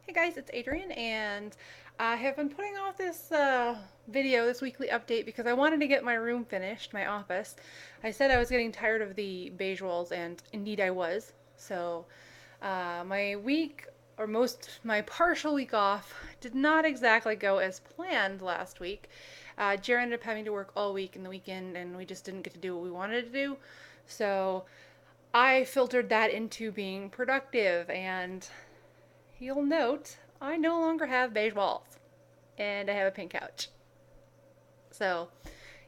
Hey guys, it's Adrian, and I have been putting off this this weekly update, because I wanted to get my room finished, my office. I said I was getting tired of the beige walls, and indeed I was. So, my week, or my partial week off, did not exactly go as planned last week. Jared ended up having to work all week and the weekend, and we just didn't get to do what we wanted to do. So, I filtered that into being productive, and you'll note I no longer have beige walls and I have a pink couch. So,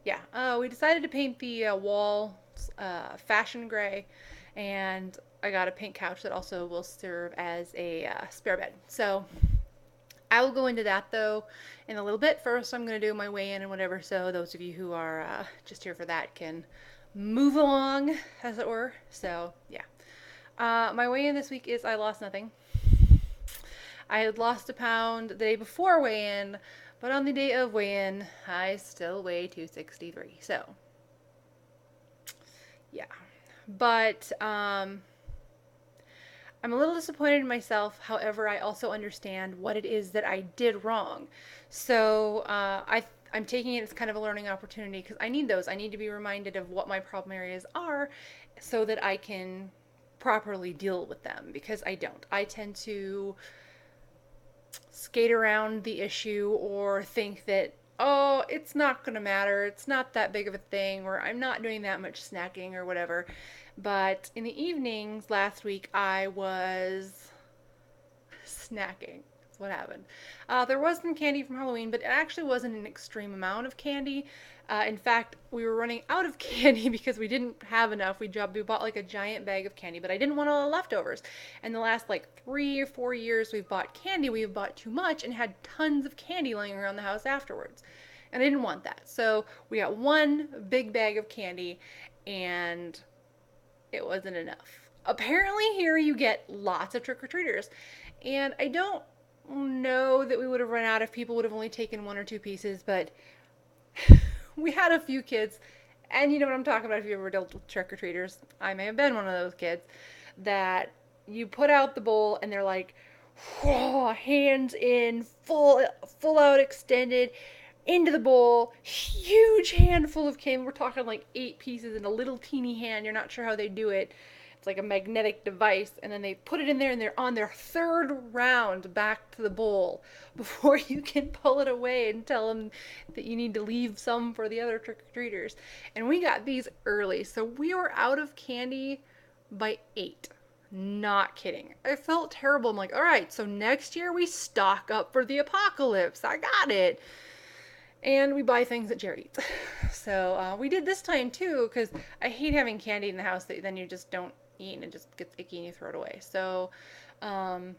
yeah, we decided to paint the walls fashion gray, and I got a pink couch that also will serve as a spare bed. So, I will go into that though in a little bit. First, I'm going to do my weigh in and whatever, so those of you who are just here for that can move along, as it were. So, yeah. My weigh in this week is I lost nothing. I had lost a pound the day before weigh in, but on the day of weigh in, I still weigh 263. So, yeah. But I'm a little disappointed in myself. However, I also understand what it is that I did wrong. So, I'm taking it as kind of a learning opportunity, because I need those. I need to be reminded of what my problem areas are so that I can properly deal with them, because I don't. I tend to skate around the issue or think that, oh, it's not going to matter. It's not that big of a thing, or I'm not doing that much snacking or whatever. But in the evenings last week, I was snacking. That's what happened. There was some candy from Halloween, but it actually wasn't an extreme amount of candy. In fact, we were running out of candy because we didn't have enough. We bought like a giant bag of candy, but I didn't want all the leftovers. And the last like 3 or 4 years we've bought candy, we've bought too much and had tons of candy laying around the house afterwards. And I didn't want that. So we got one big bag of candy, and it wasn't enough. Apparently, here you get lots of trick or treaters. And I don't know that we would have run out if people would have only taken one or two pieces, but we had a few kids, and you know what I'm talking about if you ever dealt with trick or treaters. I may have been one of those kids that you put out the bowl and they're like, whoa, hands in, full out extended into the bowl, huge handful of candy. We're talking like 8 pieces in a little teeny hand. You're not sure how they do it. It's like a magnetic device, and then they put it in there, and they're on their third round back to the bowl before you can pull it away and tell them that you need to leave some for the other trick-or-treaters. And we got these early, so we were out of candy by 8. Not kidding. I felt terrible. I'm like, all right, so next year we stock up for the apocalypse. I got it. And we buy things that Jared eats. So we did this time too, because I hate having candy in the house that then you just don't eat and it just gets icky and you throw it away. So, um,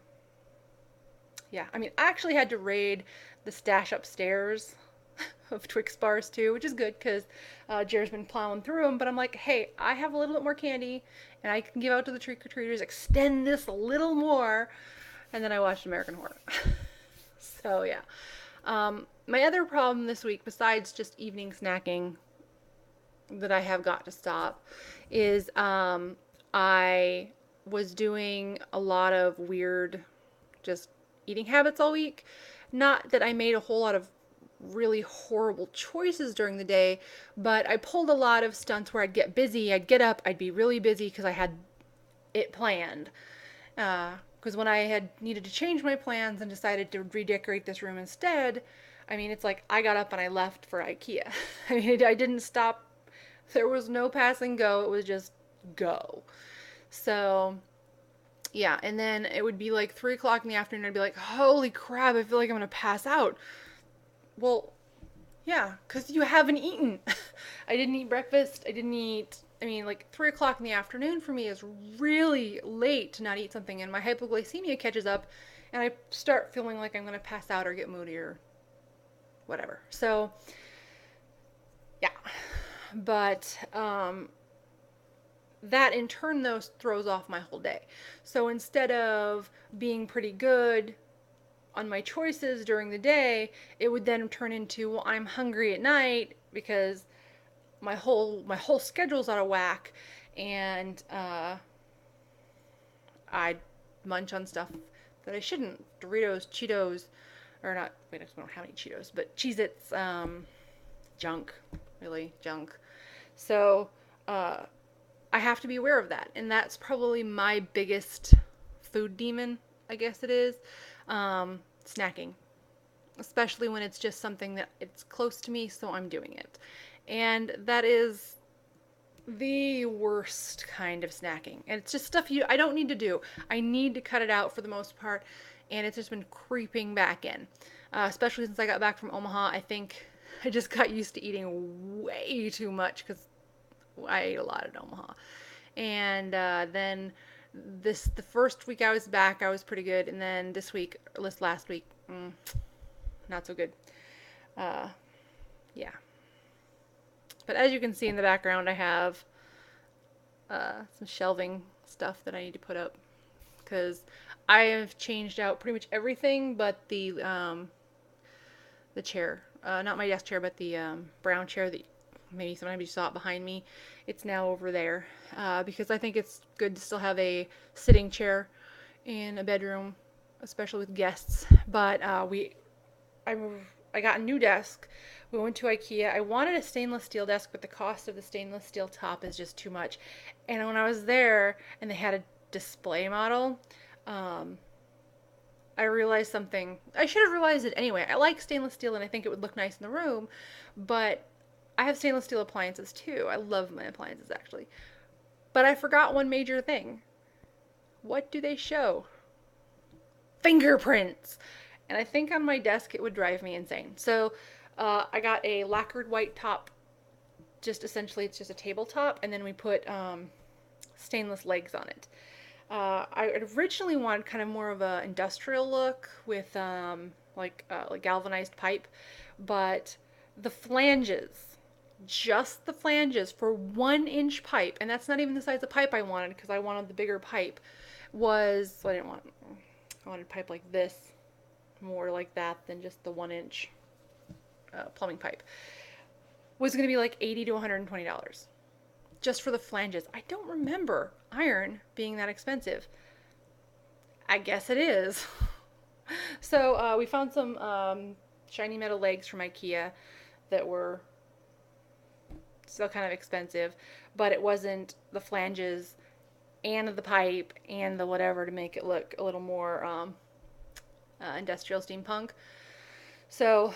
yeah, I mean, I actually had to raid the stash upstairs of Twix bars too, which is good because Jared's been plowing through them. But I'm like, hey, I have a little bit more candy and I can give out to the trick or treaters, extend this a little more. And then I watched American Horror. So, yeah. My other problem this week, besides just evening snacking that I have got to stop, is I was doing a lot of weird just eating habits all week. Not that I made a whole lot of really horrible choices during the day, but I pulled a lot of stunts where I'd get busy, I'd get up, I'd be really busy because I had it planned. Because when I had needed to change my plans and decided to redecorate this room instead, I mean, it's like I got up and I left for IKEA. I mean, I didn't stop. There was no pass and go. It was just go. So, yeah. And then it would be like 3 o'clock in the afternoon. I'd be like, holy crap, I feel like I'm going to pass out. Well, yeah, because you haven't eaten. I didn't eat breakfast. I mean, like 3 o'clock in the afternoon for me is really late to not eat something, and my hypoglycemia catches up, and I start feeling like I'm going to pass out or get moody or whatever. So, yeah. But that in turn, though, throws off my whole day. So instead of being pretty good on my choices during the day, it would then turn into, well, I'm hungry at night because my whole schedule's out of whack, and I munch on stuff that I shouldn't. Doritos, Cheetos, or not, wait, I don't have any Cheetos, but Cheez-Its, junk, really, junk. So, I have to be aware of that. And that's probably my biggest food demon, I guess it is. Snacking. Especially when it's just something that it's close to me, so I'm doing it. And that is the worst kind of snacking. And it's just stuff I don't need to do. I need to cut it out for the most part, and it's just been creeping back in. Especially since I got back from Omaha, I think I just got used to eating way too much because I ate a lot in Omaha. And then the first week I was back, I was pretty good, and then this last week, not so good. Yeah. But as you can see in the background, I have some shelving stuff that I need to put up because I have changed out pretty much everything but the chair. Not my desk chair, but the brown chair that maybe sometimes you saw it behind me. It's now over there because I think it's good to still have a sitting chair in a bedroom, especially with guests. But I got a new desk. We went to IKEA. I wanted a stainless steel desk, but the cost of the stainless steel top is just too much. And when I was there and they had a display model, I realized something. I should have realized it anyway. I like stainless steel and I think it would look nice in the room, but I have stainless steel appliances too. I love my appliances actually. But I forgot one major thing. What do they show? Fingerprints! And I think on my desk it would drive me insane. So I got a lacquered white top. Just essentially it's just a tabletop, and then we put stainless legs on it. I originally wanted kind of more of an industrial look with like galvanized pipe, but the flanges, just the flanges for 1 inch pipe, and that's not even the size of pipe I wanted because I wanted the bigger pipe, was, well, I wanted pipe like this, more like that than just the 1 inch plumbing pipe, was going to be like $80 to $120 just for the flanges. I don't remember iron being that expensive. I guess it is. So we found some shiny metal legs from IKEA that were still kind of expensive, but it wasn't the flanges and the pipe and the whatever to make it look a little more industrial steampunk. So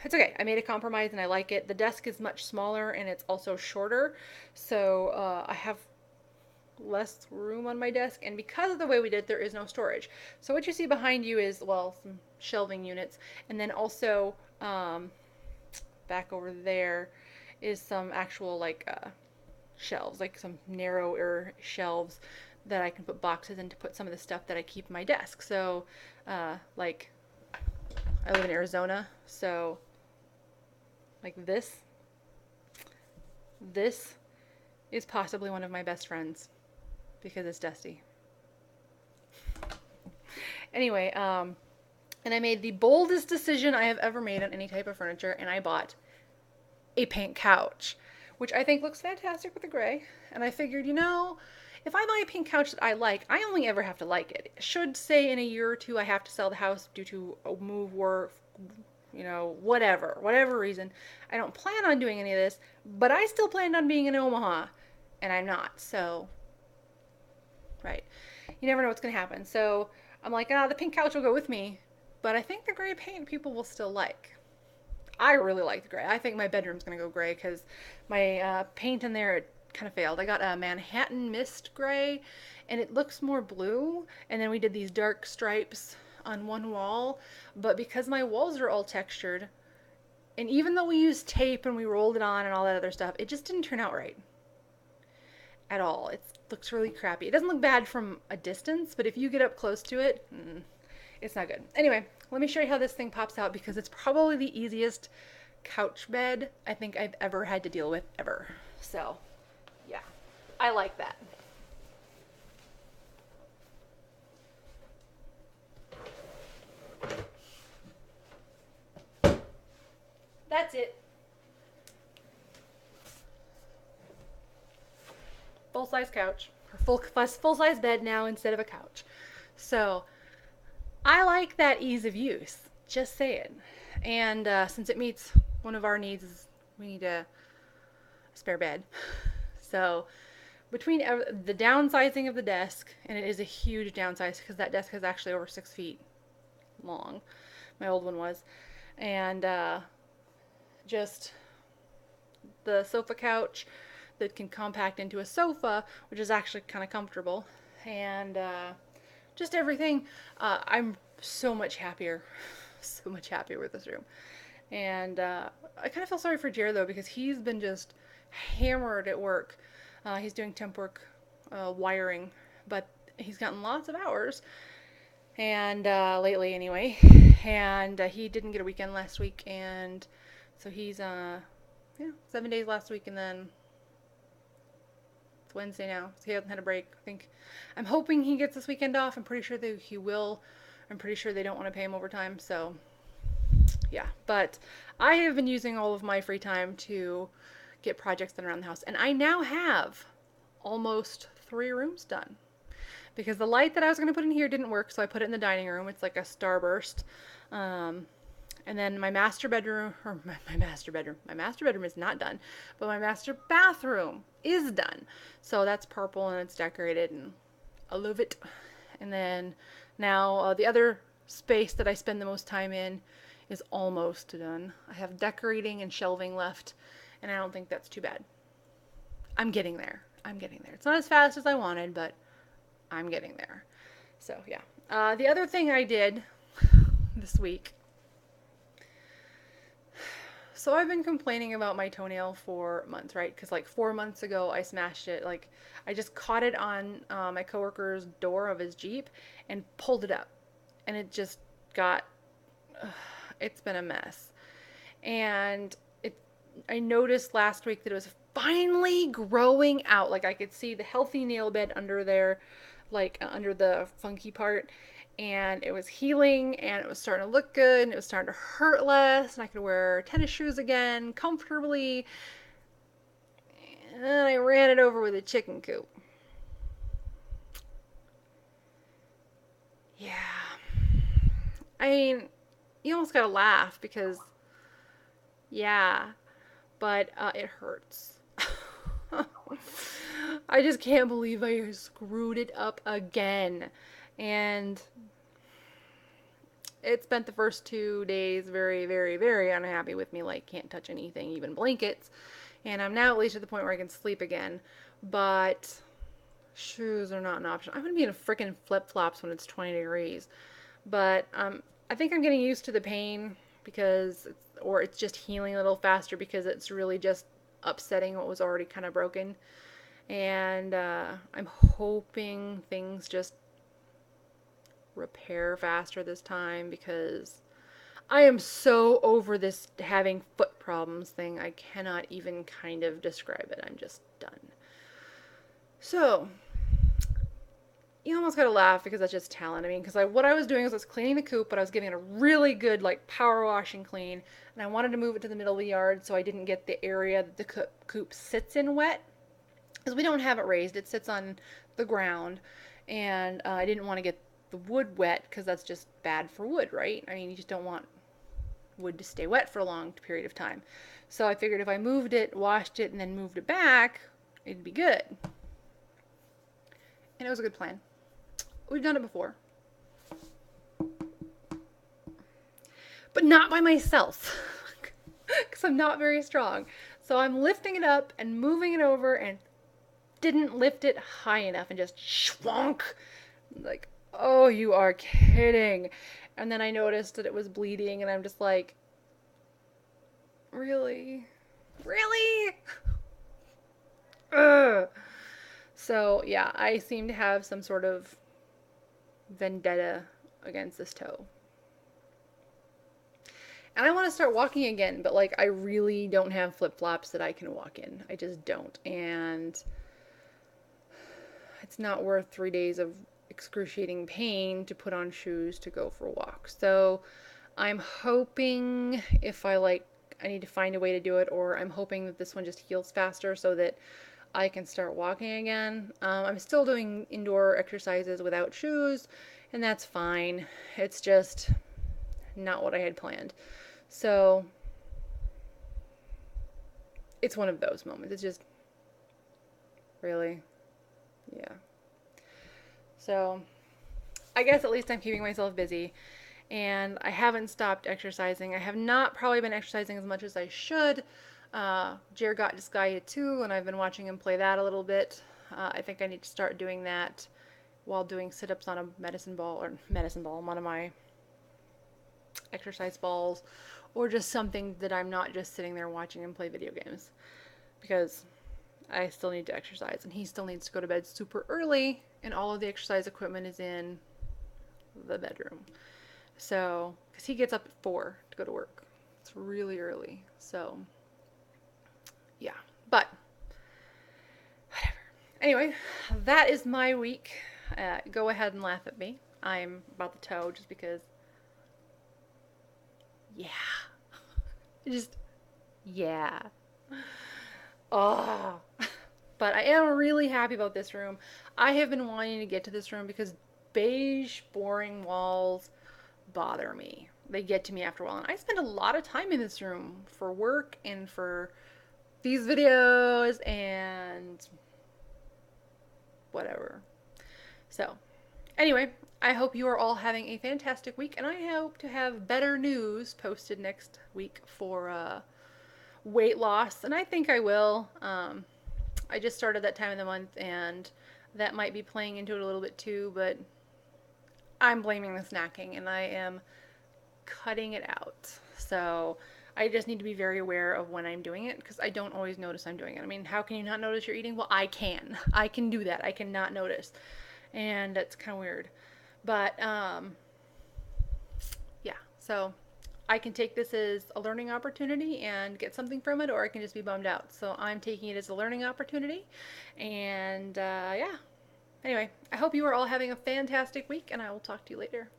it's okay. I made a compromise and I like it. The desk is much smaller and it's also shorter, so I have less room on my desk, and because of the way we did it, there is no storage. So what you see behind you is, well, some shelving units, and then also back over there is some actual like shelves, like some narrower shelves that I can put boxes in to put some of the stuff that I keep in my desk. So like I live in Arizona, so like this is possibly one of my best friends because it's dusty. Anyway, and I made the boldest decision I have ever made on any type of furniture, and I bought a pink couch, which I think looks fantastic with the gray. And I figured, if I buy a pink couch that I like, I only ever have to like it. Should say in a year or two I have to sell the house due to a move or whatever reason. I don't plan on doing any of this, but I still planned on being in Omaha, and I'm not. So, right. You never know what's going to happen. So I'm like, the pink couch will go with me, but I think the gray paint people will still like. I really like the gray. I think my bedroom's going to go gray because my paint in there, it kind of failed. I got a Manhattan Mist gray, and it looks more blue, and then we did these dark stripes on one wall, but because my walls are all textured, and even though we used tape and we rolled it on and all that other stuff, it just didn't turn out right at all. It looks really crappy. It doesn't look bad from a distance, but if you get up close to it, it's not good. Anyway, let me show you how this thing pops out because it's probably the easiest couch bed I think I've ever had to deal with ever. So, yeah, I like that. That's it. Full-size couch. Or full-size bed now instead of a couch. So, I like that ease of use. Just saying. And since it meets one of our needs, is we need a spare bed. So between the downsizing of the desk, and it is a huge downsize because that desk is actually over 6 feet long. My old one was, and just the sofa couch that can compact into a sofa, which is actually kind of comfortable, and just everything. I'm so much happier, so much happier with this room. And I kind of feel sorry for Jared though because he's been just hammered at work. He's doing temp work, wiring, but he's gotten lots of hours, and lately anyway. And he didn't get a weekend last week, and so he's 7 days last week, and then it's Wednesday now, so he hasn't had a break. I think I'm hoping he gets this weekend off. I'm pretty sure that he will. I'm pretty sure they don't want to pay him overtime, so yeah. But I have been using all of my free time to get projects done around the house, and I now have almost 3 rooms done because the light that I was going to put in here didn't work, so I put it in the dining room. It's like a starburst. And then my master bedroom is not done, but my master bathroom is done. So that's purple and it's decorated and I love it. And then now the other space that I spend the most time in is almost done. I have decorating and shelving left, and I don't think that's too bad. I'm getting there. I'm getting there. It's not as fast as I wanted, but I'm getting there. So yeah. The other thing I did this week. So I've been complaining about my toenail for months, right? Because like 4 months ago, I smashed it. Like I just caught it on my coworker's door of his Jeep and pulled it up, and it just got. It's been a mess, and I noticed last week that it was finally growing out. Like I could see the healthy nail bed under there, like under the funky part, and it was healing and it was starting to look good and it was starting to hurt less and I could wear tennis shoes again comfortably. And then I ran it over with a chicken coop. Yeah. I mean, you almost gotta laugh because, yeah, but it hurts. I just can't believe I screwed it up again. And it spent the first 2 days very, very, very unhappy with me. Like, can't touch anything, even blankets. And I'm now at least at the point where I can sleep again. But shoes are not an option. I'm going to be in freaking flip flops when it's 20 degrees. But I think I'm getting used to the pain because it's just healing a little faster because it's really just upsetting what was already kind of broken. And I'm hoping things just repair faster this time because I am so over this having foot problems thing. I cannot even kind of describe it. I'm just done. So, you almost gotta laugh because that's just talent. I mean, because what I was doing was I was cleaning the coop, but I was giving it a really good, like, power washing clean. And I wanted to move it to the middle of the yard so I didn't get the area that the coop sits in wet. Because we don't have it raised, it sits on the ground. And I didn't want to get the wood wet because that's just bad for wood, right? I mean, you just don't want wood to stay wet for a long period of time. So I figured if I moved it, washed it, and then moved it back, it'd be good. And it was a good plan. We've done it before. But not by myself. Because I'm not very strong. So I'm lifting it up and moving it over and didn't lift it high enough and just schwonk. Like, oh, you are kidding. And then I noticed that it was bleeding and I'm just like, really? Really? Ugh. So, yeah, I seem to have some sort of vendetta against this toe. And I want to start walking again, but like I really don't have flip-flops that I can walk in. I just don't. And it's not worth 3 days of excruciating pain to put on shoes to go for a walk. So I'm hoping I need to find a way to do it, or I'm hoping that this one just heals faster so that I can start walking again. I'm still doing indoor exercises without shoes, and that's fine. It's just not what I had planned. So it's one of those moments. It's just really, yeah. So I guess at least I'm keeping myself busy, and I haven't stopped exercising. I have not probably been exercising as much as I should. Jared got Disgaea 2, and I've been watching him play that a little bit. I think I need to start doing that while doing sit-ups on a medicine ball, one of my exercise balls, or just something that I'm not just sitting there watching him play video games, because I still need to exercise, and he still needs to go to bed super early, and all of the exercise equipment is in the bedroom. So, because he gets up at 4 to go to work. It's really early. So, yeah. But, whatever. Anyway, that is my week. Go ahead and laugh at me. I'm about to toe just because, yeah. Just, yeah. Oh. But I am really happy about this room. I have been wanting to get to this room because beige, boring walls bother me. They get to me after a while. And I spend a lot of time in this room for work and for these videos and whatever. So, anyway, I hope you are all having a fantastic week, and I hope to have better news posted next week for weight loss, and I think I will. I just started that time of the month, and that might be playing into it a little bit too, but I'm blaming the snacking, and I am cutting it out. So I just need to be very aware of when I'm doing it, because I don't always notice I'm doing it. I mean, how can you not notice you're eating? Well, I can. I can do that. I cannot notice. And that's kind of weird. But yeah, so I can take this as a learning opportunity and get something from it, or I can just be bummed out. So I'm taking it as a learning opportunity. And yeah. Anyway, I hope you are all having a fantastic week, and I will talk to you later.